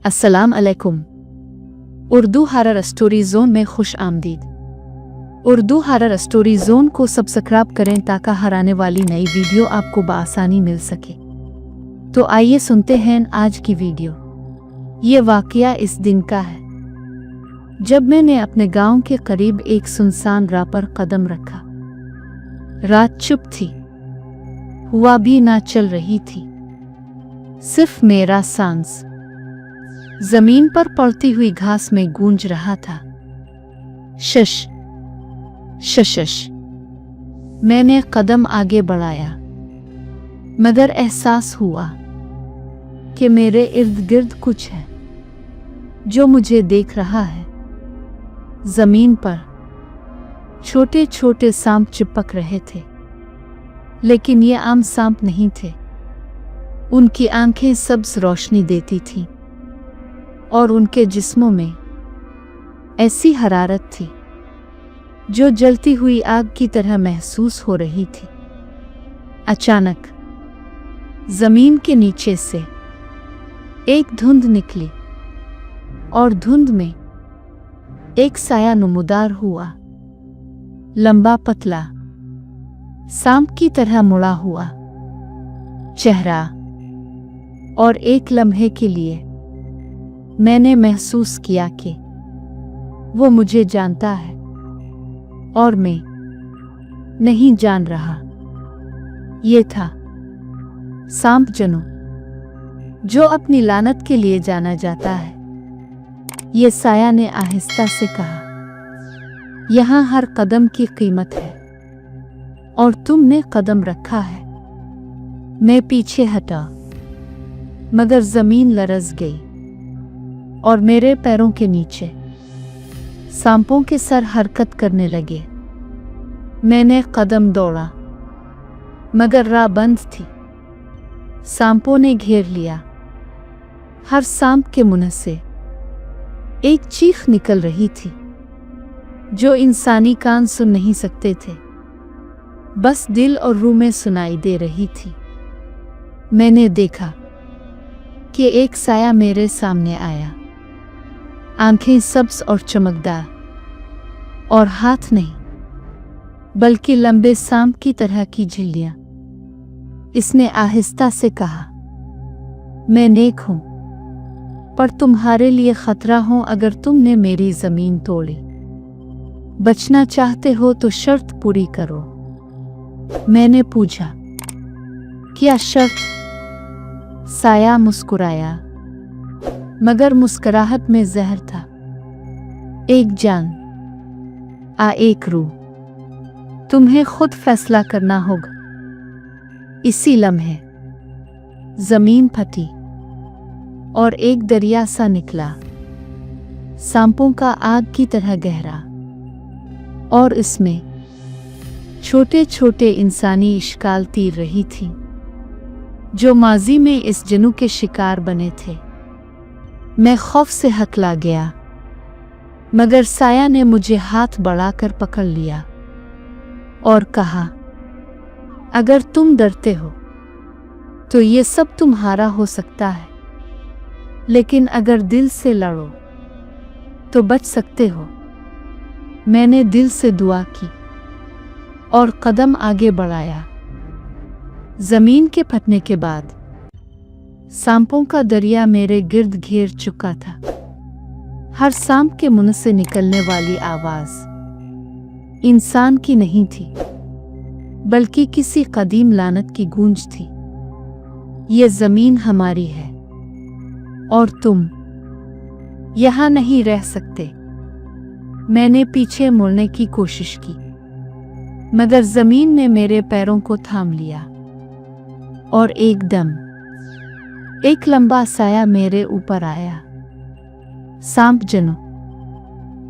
अस्सलाम अलैकुम। Urdu horror story zone में खुश आमदीद। उर्दू हॉरर स्टोरी जोन को सब्सक्राइब करें ताकि हर आने वाली नई वीडियो आपको बआसानी मिल सके। तो आइए सुनते हैं आज की वीडियो। ये वाकया इस दिन का है जब मैंने अपने गांव के करीब एक सुनसान राह पर कदम रखा। रात चुप थी, हवा भी ना चल रही थी, सिर्फ मेरा सांस जमीन पर पड़ती हुई घास में गूंज रहा था। शश शश। मैंने कदम आगे बढ़ाया, मगर एहसास हुआ कि मेरे इर्द गिर्द कुछ है जो मुझे देख रहा है। जमीन पर छोटे छोटे सांप चिपक रहे थे, लेकिन ये आम सांप नहीं थे। उनकी आंखें सब्ज रोशनी देती थीं और उनके जिस्मों में ऐसी हरारत थी जो जलती हुई आग की तरह महसूस हो रही थी। अचानक जमीन के नीचे से एक धुंध निकली और धुंध में एक साया नमूदार हुआ, लंबा पतला, सांप की तरह मुड़ा हुआ चेहरा। और एक लम्हे के लिए मैंने महसूस किया कि वो मुझे जानता है और मैं नहीं जान रहा। ये था सांप जनो, जो अपनी लानत के लिए जाना जाता है। ये साया ने आहिस्ता से कहा, यहाँ हर कदम की कीमत है और तुमने कदम रखा है। मैं पीछे हटा, मगर जमीन लरज़ गई और मेरे पैरों के नीचे सांपों के सर हरकत करने लगे। मैंने कदम दौड़ा, मगर राह बंद थी। सांपों ने घेर लिया। हर सांप के मुंह से एक चीख निकल रही थी जो इंसानी कान सुन नहीं सकते थे, बस दिल और रूह में सुनाई दे रही थी। मैंने देखा कि एक साया मेरे सामने आया, आंखें सब्ज और चमकदार, और हाथ नहीं बल्कि लंबे सांप की तरह की झिल्लियां। इसने आहिस्ता से कहा, मैं नेक हूं, पर तुम्हारे लिए खतरा हूं अगर तुमने मेरी जमीन तोड़ी। बचना चाहते हो तो शर्त पूरी करो। मैंने पूछा, क्या शर्त? साया मुस्कुराया, मगर मुस्कुराहट में जहर था। एक जान, एक रूह। तुम्हें खुद फैसला करना होगा। इसी लम्हे जमीन फटी और एक दरिया सा निकला, सांपों का आग की तरह गहरा, और इसमें छोटे छोटे इंसानी इश्काल तीर रही थी जो माजी में इस जिन्नू के शिकार बने थे। मैं खौफ से हकला गया, मगर साया ने मुझे हाथ बढ़ाकर पकड़ लिया और कहा, अगर तुम डरते हो तो ये सब तुम्हारा हो सकता है, लेकिन अगर दिल से लड़ो तो बच सकते हो। मैंने दिल से दुआ की और कदम आगे बढ़ाया। जमीन के फटने के बाद सांपों का दरिया मेरे गिर्द घेर चुका था। हर सांप के मुंह से निकलने वाली आवाज इंसान की नहीं थी, बल्कि किसी कदीम लानत की गूंज थी। ये जमीन हमारी है और तुम यहां नहीं रह सकते। मैंने पीछे मुड़ने की कोशिश की, मगर जमीन ने मेरे पैरों को थाम लिया और एकदम एक लंबा साया मेरे ऊपर आया। सांप जनो,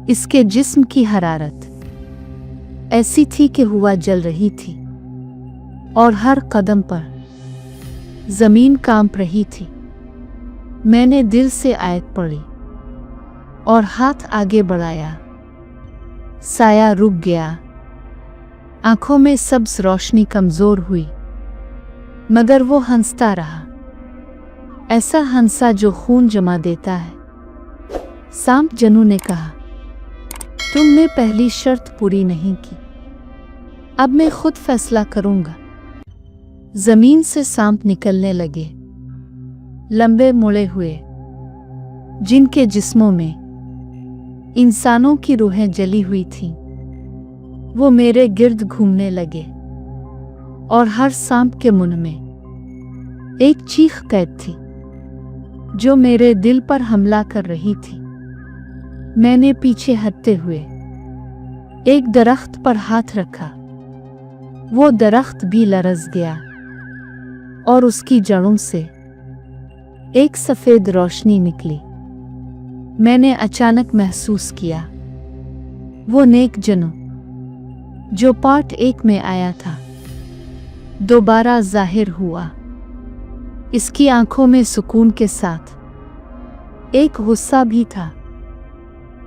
इसके जिस्म की हरारत ऐसी थी कि हवा जल रही थी और हर कदम पर जमीन कांप रही थी। मैंने दिल से आयत पढ़ी और हाथ आगे बढ़ाया। साया रुक गया, आंखों में सब्ज रोशनी कमजोर हुई, मगर वो हंसता रहा। ऐसा हंसा जो खून जमा देता है। सांप जनू ने कहा, तुमने पहली शर्त पूरी नहीं की, अब मैं खुद फैसला करूंगा। जमीन से सांप निकलने लगे, लंबे मुड़े हुए, जिनके जिस्मों में इंसानों की रूहें जली हुई थीं। वो मेरे गिर्द घूमने लगे और हर सांप के मुंह में एक चीख कैद थी जो मेरे दिल पर हमला कर रही थी। मैंने पीछे हटते हुए एक दरख्त पर हाथ रखा। वो दरख्त भी लरज़ गया और उसकी जड़ों से एक सफेद रोशनी निकली। मैंने अचानक महसूस किया वो नेक जनू जो पार्ट 1 में आया था दोबारा जाहिर हुआ। इसकी आंखों में सुकून के साथ एक गुस्सा भी था।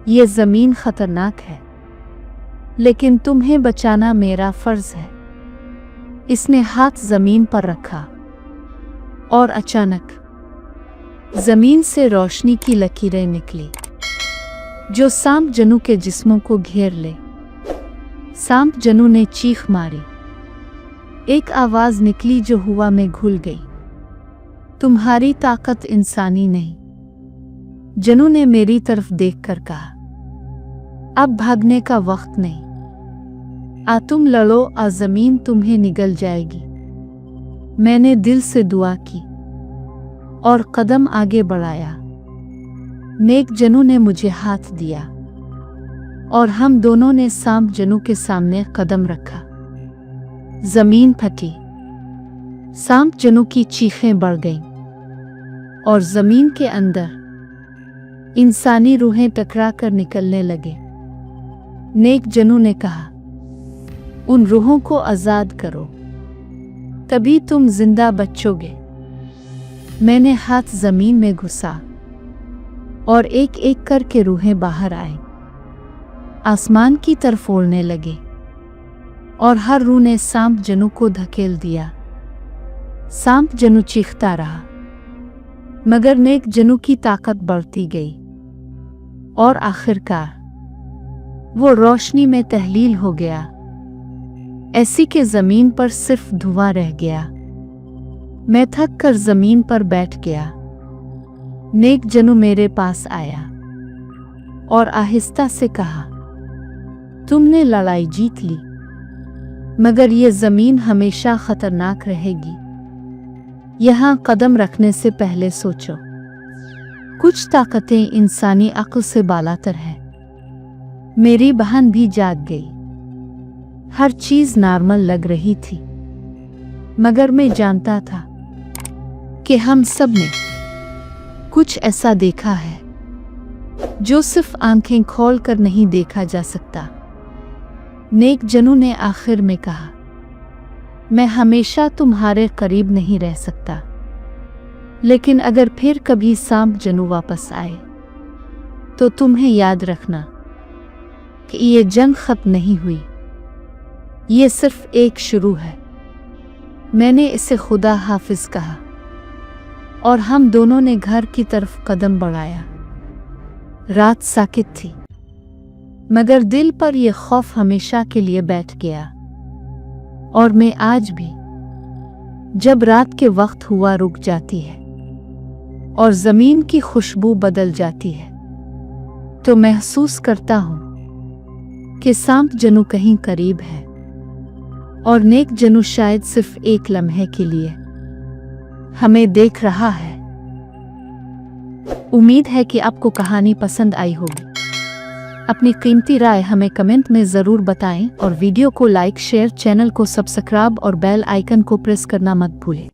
ये जमीन खतरनाक है, लेकिन तुम्हें बचाना मेरा फर्ज है। इसने हाथ जमीन पर रखा और अचानक जमीन से रोशनी की लकीरें निकली जो सांप जनू के जिस्मों को घेर ले। सांप जनू ने चीख मारी। एक आवाज निकली जो हवा में घुल गई, तुम्हारी ताकत इंसानी नहीं। जनू ने मेरी तरफ देखकर कहा, अब भागने का वक्त नहीं, आ तुम लड़ो, आ जमीन तुम्हें निगल जाएगी। मैंने दिल से दुआ की और कदम आगे बढ़ाया। नेक जनू ने मुझे हाथ दिया और हम दोनों ने सांप जनू के सामने कदम रखा। जमीन फटी, सांप जनू की चीखें बढ़ गईं और जमीन के अंदर इंसानी रूहें टकरा कर निकलने लगे। नेक जनू ने कहा, उन रूहों को आजाद करो, तभी तुम जिंदा बचोगे। मैंने हाथ जमीन में घुसा और एक एक करके रूहें बाहर आई, आसमान की तरफ उड़ने लगे और हर रूह ने सांप जनू को धकेल दिया। सांप जनू चीखता रहा, मगर नेक जनू की ताकत बढ़ती गई और आखिरकार वो रोशनी में तहलील हो गया। ऐसी के जमीन पर सिर्फ धुआं रह गया। मैं थक कर जमीन पर बैठ गया। नेक जनू मेरे पास आया और आहिस्ता से कहा, तुमने लड़ाई जीत ली, मगर ये जमीन हमेशा खतरनाक रहेगी। यहां कदम रखने से पहले सोचो। कुछ ताकतें इंसानी अक्ल से बालातर हैं। मेरी बहन भी जाग गई। हर चीज नॉर्मल लग रही थी, मगर मैं जानता था कि हम सब ने कुछ ऐसा देखा है जो सिर्फ आंखें खोलकर नहीं देखा जा सकता। नेक जनू ने आखिर में कहा, मैं हमेशा तुम्हारे करीब नहीं रह सकता, लेकिन अगर फिर कभी सांप जनू वापस आए तो तुम्हें याद रखना कि ये जंग खत्म नहीं हुई, ये सिर्फ एक शुरू है। मैंने इसे खुदा हाफिज कहा और हम दोनों ने घर की तरफ कदम बढ़ाया। रात साकित थी, मगर दिल पर यह खौफ हमेशा के लिए बैठ गया। और मैं आज भी, जब रात के वक्त हुआ रुक जाती है और जमीन की खुशबू बदल जाती है, तो महसूस करता हूं कि सांप जनू कहीं करीब है और नेक जनू शायद सिर्फ एक लम्हे के लिए हमें देख रहा है। उम्मीद है कि आपको कहानी पसंद आई होगी। अपनी कीमती राय हमें कमेंट में ज़रूर बताएं और वीडियो को लाइक, शेयर, चैनल को सब्सक्राइब और बेल आइकन को प्रेस करना मत भूलें।